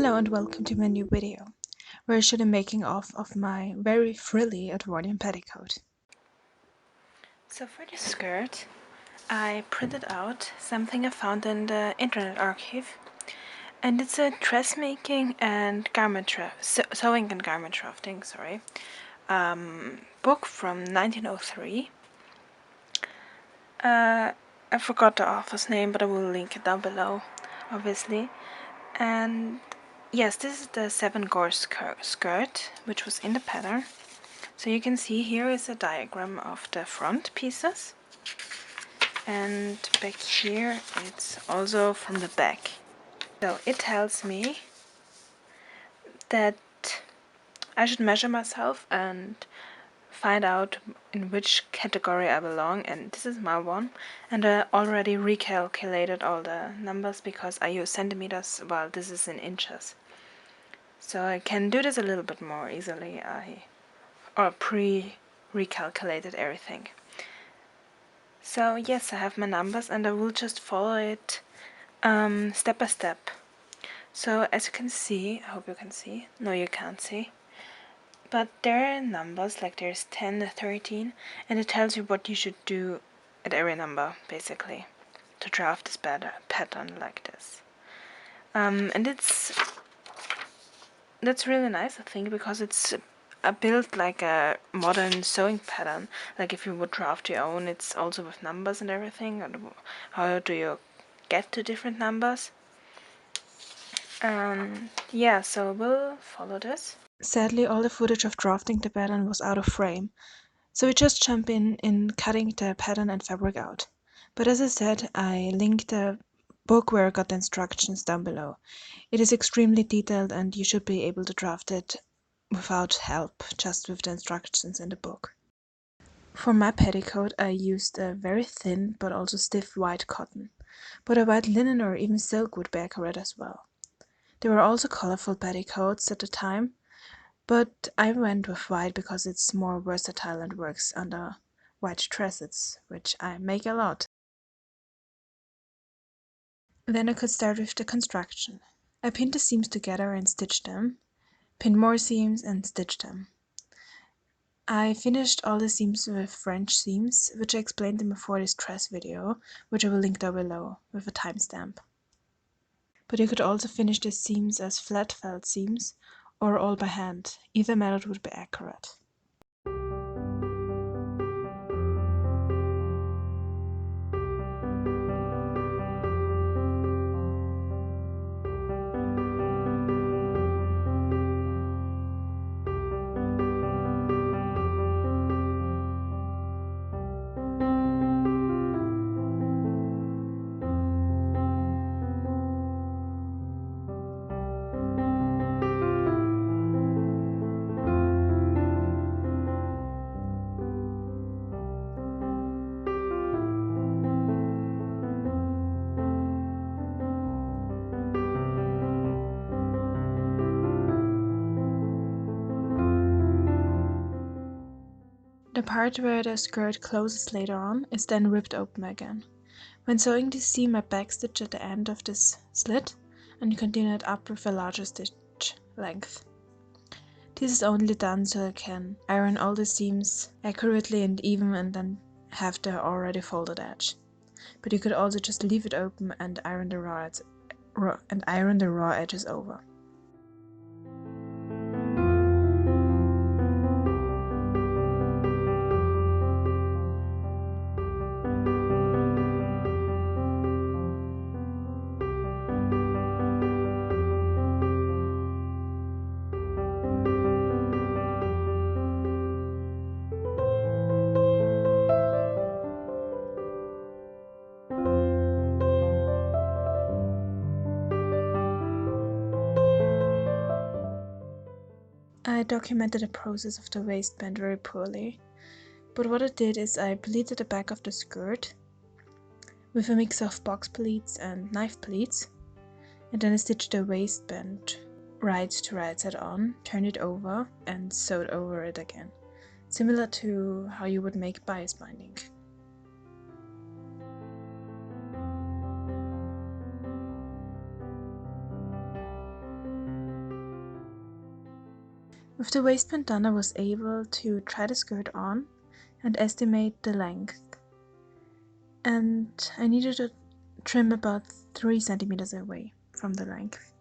Hello and welcome to my new video, where I show the making of my very frilly Edwardian petticoat. So for this skirt, I printed out something I found in the Internet Archive, and it's a dressmaking and sewing and garment drafting, book from 1903. I forgot the author's name, but I will link it down below, obviously. And yes, this is the 7-gauge skirt, which was in the pattern. So you can see here is a diagram of the front pieces. And back here it's also from the back. So it tells me that I should measure myself and find out in which category I belong, and this is my one, and I already recalculated all the numbers because I use centimeters while this is in inches. So I can do this a little bit more easily. I pre-recalculated everything. So yes, I have my numbers and I will just follow it step by step. So as you can see, I hope you can see, no you can't see, but there are numbers, like there's 10, 13, and it tells you what you should do at every number, basically, to draft this pattern like this. And that's really nice, I think, because it's built like a modern sewing pattern. Like if you would draft your own, it's also with numbers and everything, and how do you get to different numbers. Yeah, so we'll follow this. Sadly, all the footage of drafting the pattern was out of frame, so we just jump in cutting the pattern and fabric out. But as I said, I linked the book where I got the instructions down below. It is extremely detailed and you should be able to draft it without help, just with the instructions in the book. For my petticoat I used a very thin but also stiff white cotton, but a white linen or even silk would be accurate as well. There were also colorful petticoats at the time, but I went with white because it's more versatile and works under white dresses, which I make a lot. Then I could start with the construction. I pinned the seams together and stitched them, pinned more seams and stitched them. I finished all the seams with French seams, which I explained in my before this dress video, which I will link down below with a timestamp. But you could also finish the seams as flat felt seams or all by hand. Either method would be accurate. The part where the skirt closes later on is then ripped open again. When sewing this seam, I backstitch at the end of this slit and continue it up with a larger stitch length. This is only done so I can iron all the seams accurately and even and then have the already folded edge. But you could also just leave it open and iron the raw edges over. I documented the process of the waistband very poorly, but what I did is I pleated the back of the skirt with a mix of box pleats and knife pleats, and then I stitched the waistband right to right side on, turned it over and sewed over it again, similar to how you would make bias binding. With the waistband done, I was able to try the skirt on and estimate the length. And I needed to trim about 3 centimeters away from the length.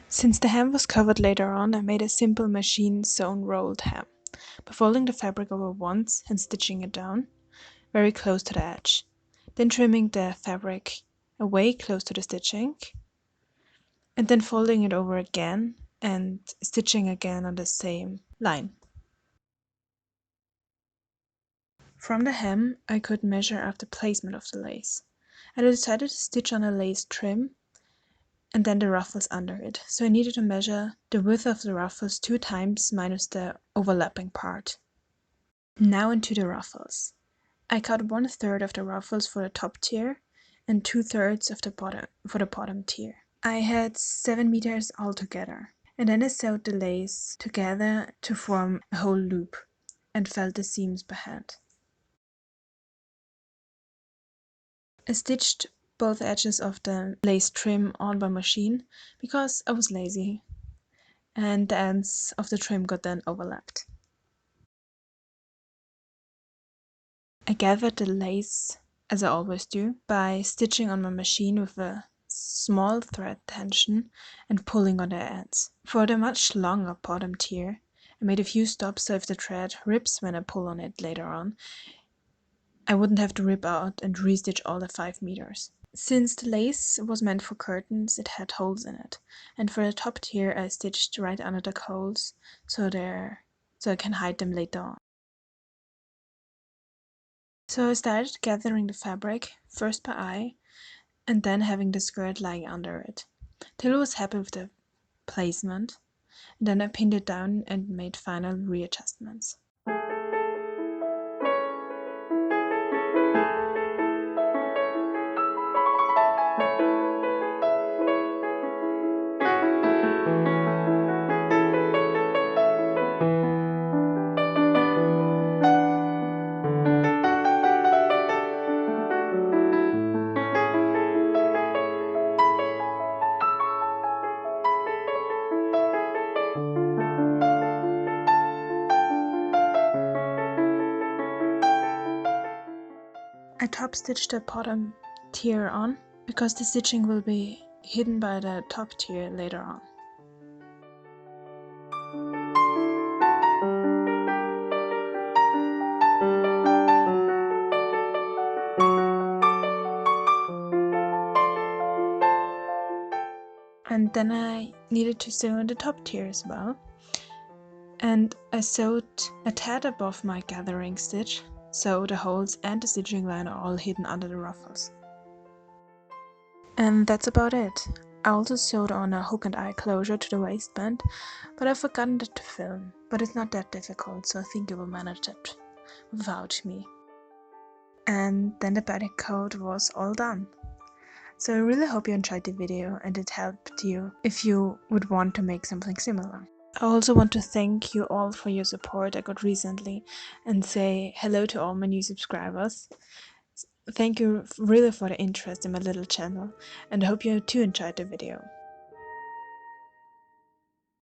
Since the hem was covered later on, I made a simple machine sewn rolled hem by folding the fabric over once and stitching it down very close to the edge, then trimming the fabric away close to the stitching, and then folding it over again and stitching again on the same line. From the hem, I could measure out the placement of the lace. I decided to stitch on a lace trim and then the ruffles under it. So I needed to measure the width of the ruffles 2 times minus the overlapping part. Now into the ruffles. I cut 1/3 of the ruffles for the top tier and 2/3 of the bottom for the bottom tier. I had 7 meters altogether. And then I sewed the lace together to form a whole loop and felt the seams by hand. I stitched both edges of the lace trim on by machine because I was lazy and the ends of the trim got then overlapped. I gathered the lace, as I always do, by stitching on my machine with a small thread tension and pulling on the ends. For the much longer bottom tier, I made a few stops so if the thread rips when I pull on it later on, I wouldn't have to rip out and restitch all the 5 meters. Since the lace was meant for curtains, it had holes in it, and for the top tier I stitched right under the holes so I can hide them later on. So I started gathering the fabric, first by eye, and then having the skirt lying under it, till I was happy with the placement, and then I pinned it down and made final readjustments. I top stitched the bottom tier on because the stitching will be hidden by the top tier later on. And then I needed to sew in the top tier as well. And I sewed a tad above my gathering stitch, so the holes and the stitching line are all hidden under the ruffles. And that's about it. I also sewed on a hook and eye closure to the waistband, but I've forgotten it to film. But it's not that difficult, so I think you will manage it without me. And then the petticoat was all done. So I really hope you enjoyed the video and it helped you if you would want to make something similar. I also want to thank you all for your support I got recently and say hello to all my new subscribers. Thank you really for the interest in my little channel and I hope you too enjoyed the video.